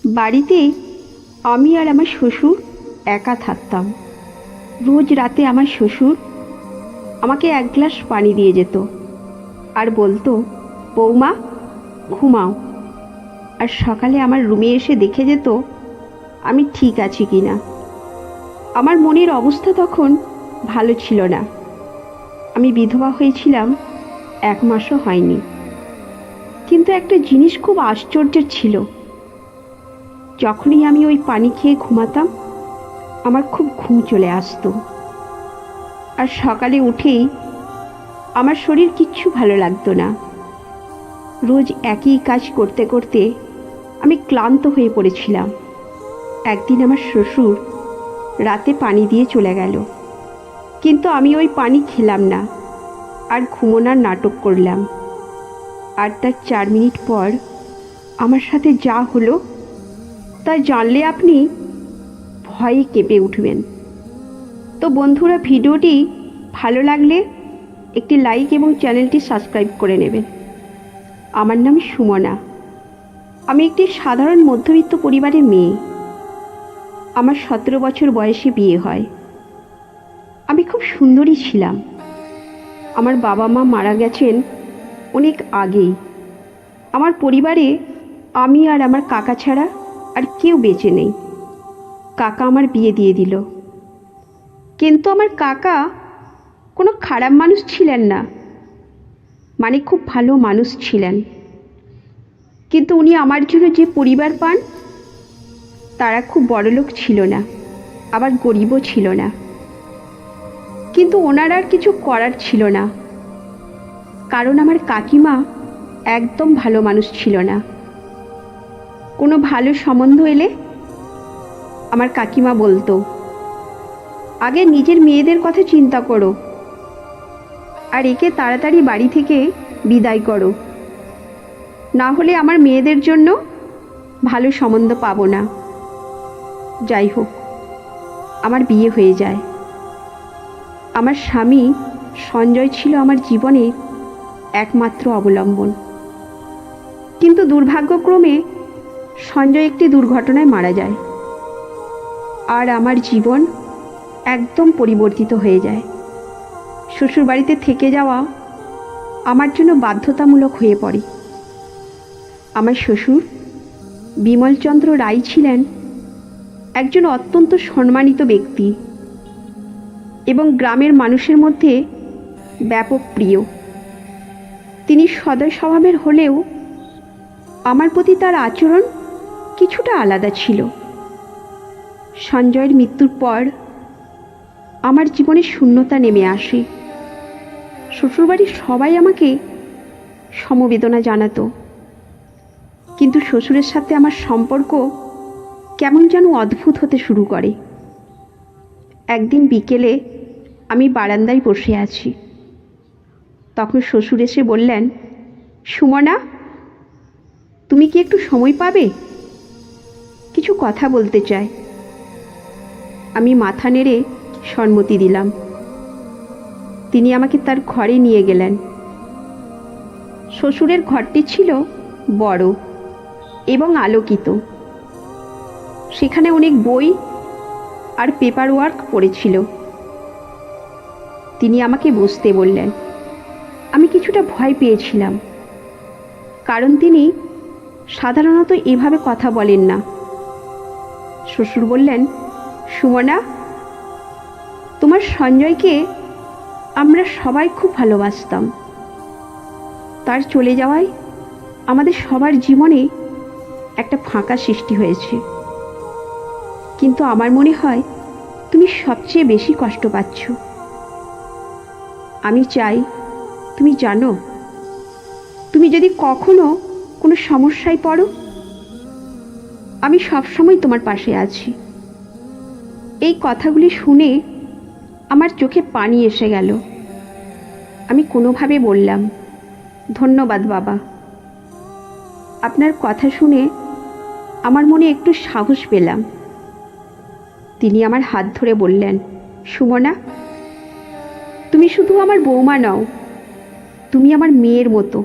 বাড়িতে আমি আর আমার শ্বশুর একা থাকতাম। রোজ রাতে আমার শ্বশুর আমাকে এক গ্লাস পানি দিয়ে যেত আর বলতো, বৌমা ঘুমাও। আর সকালে আমার রুমে এসে দেখে যেত আমি ঠিক আছি কি না। আমার মনের অবস্থা তখন ভালো ছিল না। আমি বিধবা হয়েছিলাম, 1 মাসও হয়নি। কিন্তু একটা জিনিস খুব আশ্চর্যের ছিল, যখনই আমি ওই পানি খেয়ে ঘুমাতাম আমার খুব ঘুম চলে আসতো। আর সকালে উঠেই আমার শরীর কিচ্ছু ভালো লাগতো না। রোজ একই কাজ করতে করতে আমি ক্লান্ত হয়ে পড়েছিলাম। একদিন আমার শ্বশুর রাতে পানি দিয়ে চলে গেল, কিন্তু আমি ওই পানি খেলাম না আর ঘুমোনোর নাটক করলাম। আর তার 4 মিনিট পর আমার সাথে যা হলো তা জানলে আপনি ভয়ে কেঁপে উঠবেন। তো বন্ধুরা, ভিডিওটি ভালো লাগলে একটি লাইক এবং চ্যানেলটি সাবস্ক্রাইব করে নেবেন। আমার নাম সুমনা। আমি একটি সাধারণ মধ্যবিত্ত পরিবারের মেয়ে। আমার 17 বছর বয়সে বিয়ে হয়। আমি খুব সুন্দরী ছিলাম। আমার বাবা মা মারা গেছেন অনেক আগেই। আমার পরিবারে আমি আর আমার কাকা ছাড়া আর কেউ বেঁচে নেই। কাকা আমার বিয়ে দিয়ে দিল, কিন্তু আমার কাকা কোনো খারাপ মানুষ ছিলেন না, মানে খুব ভালো মানুষ ছিলেন। কিন্তু উনি আমার জন্য যে পরিবার পান তারা খুব বড়লোক ছিল না, আবার গরিবও ছিল না। কিন্তু ওনার আর কিছু করার ছিল না, কারণ আমার কাকিমা একদম ভালো মানুষ ছিল না। কোনো ভালো সম্বন্ধ এলে আমার কাকিমা বলতো, আগে নিজের মেয়েদের কথা চিন্তা করো, আর একে তাড়াতাড়ি বাড়ি থেকে বিদায় করো, না হলে আমার মেয়েদের জন্য ভালো সম্বন্ধ পাবো না। যাই হোক, আমার বিয়ে হয়ে যায়। আমার স্বামী সঞ্জয় ছিল আমার জীবনের একমাত্র অবলম্বন। কিন্তু দুর্ভাগ্যক্রমে সঞ্জয় একটি দুর্ঘটনায় মারা যায়, আর আমার জীবন একদম পরিবর্তিত হয়ে যায়। শ্বশুরবাড়িতে থেকে যাওয়া আমার জন্য বাধ্যতামূলক হয়ে পড়ে। আমার শ্বশুর বিমলচন্দ্র রায় ছিলেন একজন অত্যন্ত সম্মানিত ব্যক্তি এবং গ্রামের মানুষের মধ্যে ব্যাপক প্রিয়। তিনি সদয় স্বভাবের হলেও আমার প্রতি তার আচরণ কিছুটা আলাদা ছিল। সঞ্জয়ের মৃত্যুর পর আমার জীবনে শূন্যতা নেমে আসে। শ্বশুরবাড়ির সবাই আমাকে সমবেদনা জানাতো, কিন্তু শ্বশুরের সাথে আমার সম্পর্ক কেমন যেন অদ্ভুত হতে শুরু করে। একদিন বিকেলে আমি বারান্দায় বসে আছি, তখন শ্বশুর এসে বললেন, সুমনা, তুমি কি একটু সময় পাবে? কিছু কথা বলতে চাই। আমি মাথা নেড়ে সম্মতি দিলাম। তিনি আমাকে তার ঘরে নিয়ে গেলেন। শ্বশুরের ঘরটি ছিল বড় এবং আলোকিত। সেখানে অনেক বই আর পেপার ওয়ার্ক পড়েছিল। তিনি আমাকে বসতে বললেন। আমি কিছুটা ভয় পেয়েছিলাম, কারণ তিনি সাধারণত এভাবে কথা বলেন না। শ্বশুর বললেন, সুমনা, তোমার সঞ্জয়কে আমরা সবাই খুব ভালোবাসতাম। তার চলে যাওয়ায় আমাদের সবার জীবনে একটা ফাঁকা সৃষ্টি হয়েছে। কিন্তু আমার মনে হয় তুমি সবচেয়ে বেশি কষ্ট পাচ্ছ। আমি চাই তুমি জানো, তুমি যদি কখনো কোনো সমস্যায় পড়ো, আমি সবসময় তোমার পাশে আছি। এই কথাগুলি শুনে আমার চোখে পানি এসে গেল। আমি কোনোভাবে বললাম, ধন্যবাদ বাবা। আপনার কথা শুনে আমার মনে একটু সাহস পেলাম। তিনি আমার হাত ধরে বললেন, সুমনা, তুমি শুধু আমার বৌমা নও, তুমি আমার মেয়ের মতো।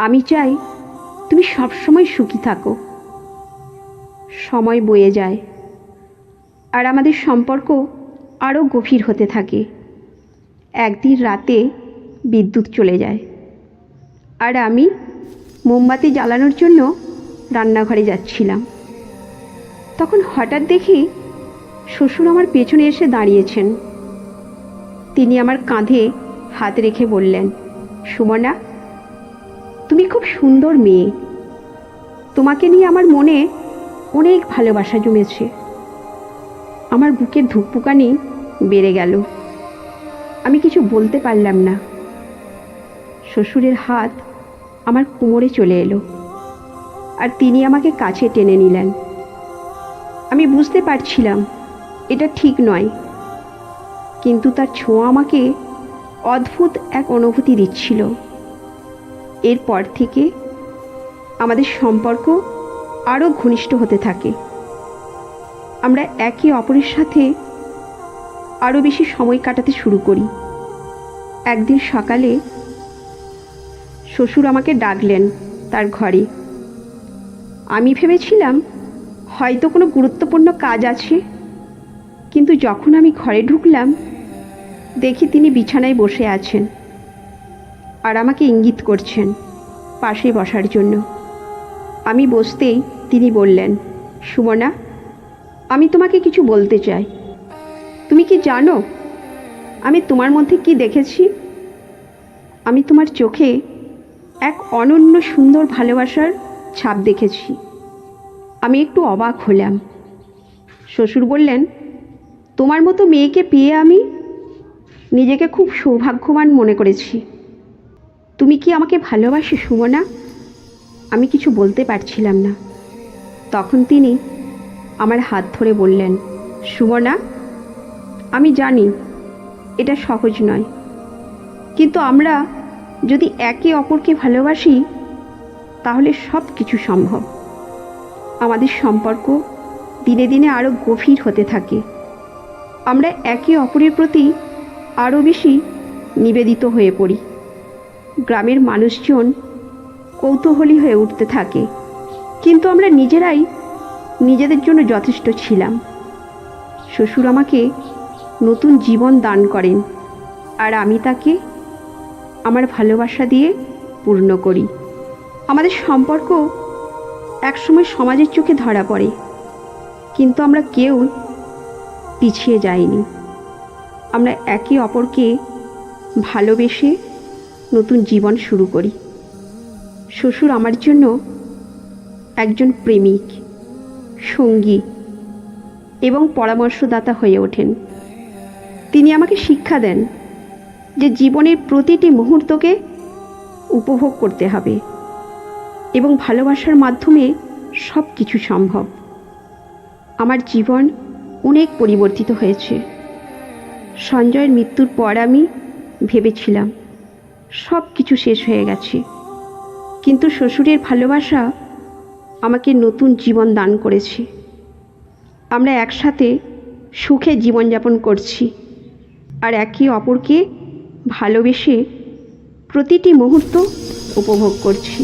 আমি চাই তুমি সবসময় সুখী থাকো। সময় বয়ে যায় আর আমাদের সম্পর্ক আরও গভীর হতে থাকে। একদিন রাতে বিদ্যুৎ চলে যায় আর আমি মোমবাতি জ্বালানোর জন্য রান্নাঘরে যাচ্ছিলাম। তখন হঠাৎ দেখি শ্বশুর আমার পেছনে এসে দাঁড়িয়েছেন। তিনি আমার কাঁধে হাত রেখে বললেন, সুমনা, তুমি খুব সুন্দর মেয়ে। তোমাকে নিয়ে আমার মনে অনেক ভালোবাসা জমেছে। আমার বুকের ধুকপুকানি বেড়ে গেল। আমি কিছু বলতে পারলাম না। শ্বশুরের হাত আমার কোমরে চলে এলো আর তিনি আমাকে কাছে টেনে নিলেন। আমি বুঝতে পারছিলাম এটা ঠিক নয়, কিন্তু তার ছোঁয়া আমাকে অদ্ভুত এক অনুভূতি দিচ্ছিল। এরপর থেকে আমাদের সম্পর্ক আরও ঘনিষ্ঠ হতে থাকে। আমরা একে অপরের সাথে আরও বেশি সময় কাটাতে শুরু করি। একদিন সকালে শ্বশুর আমাকে ডাকলেন তার ঘরে। আমি ভেবেছিলাম হয়তো কোনো গুরুত্বপূর্ণ কাজ আছে, কিন্তু যখন আমি ঘরে ঢুকলাম দেখি তিনি বিছানায় বসে আছেন আর আমাকে ইঙ্গিত করছেন পাশে বসার জন্য। আমি বসতেই তিনি বললেন, সুমনা, আমি তোমাকে কিছু বলতে চাই। তুমি কি জানো আমি তোমার মধ্যে কি দেখেছি? আমি তোমার চোখে এক অনন্য সুন্দর ভালোবাসার ছাপ দেখেছি। আমি একটু অবাক হলাম। শ্বশুর বললেন, তোমার মতো মেয়েকে পেয়ে আমি নিজেকে খুব সৌভাগ্যবান মনে করেছি। তুমি কি আমাকে ভালোবাসো সুমনা? আমি কিছু বলতে পারছিলাম না। তখন তিনি আমার হাত ধরে বললেন, সুমনা, আমি জানি এটা সহজ নয়, কিন্তু আমরা যদি একে অপরকে ভালোবাসি তাহলে সব কিছু সম্ভব। আমাদের সম্পর্ক দিনে দিনে আরও গভীর হতে থাকে। আমরা একে অপরের প্রতি আরও বেশি নিবেদিত হয়ে পড়ি। গ্রামের মানুষজন কৌতূহলী হয়ে উঠতে থাকে, কিন্তু আমরা নিজেরাই নিজেদের জন্য যথেষ্ট ছিলাম। শ্বশুর আমাকে নতুন জীবন দান করেন আর আমি তাকে আমার ভালোবাসা দিয়ে পূর্ণ করি। আমাদের সম্পর্ক একসময় সমাজের চোখে ধরা পড়ে, কিন্তু আমরা কেউ পিছিয়ে যাইনি। আমরা একে অপরকে ভালোবেসে নতুন জীবন শুরু করি। শ্বশুর আমার জন্য একজন প্রেমিক, সঙ্গী এবং পরামর্শদাতা হয়ে ওঠেন। তিনি আমাকে শিক্ষা দেন যে জীবনের প্রতিটি মুহূর্তকে উপভোগ করতে হবে এবং ভালোবাসার মাধ্যমে সব কিছু সম্ভব। আমার জীবন অনেক পরিবর্তিত হয়েছে। সঞ্জয়ের মৃত্যুর পর আমি ভেবেছিলাম সব কিছু শেষ হয়ে গেছে, কিন্তু শ্বশুরের ভালোবাসা আমাকে নতুন জীবন দান করেছে। আমরা একসাথে সুখে জীবনযাপন করছি আর একে অপরকে ভালোবেসে প্রতিটি মুহূর্ত উপভোগ করছি।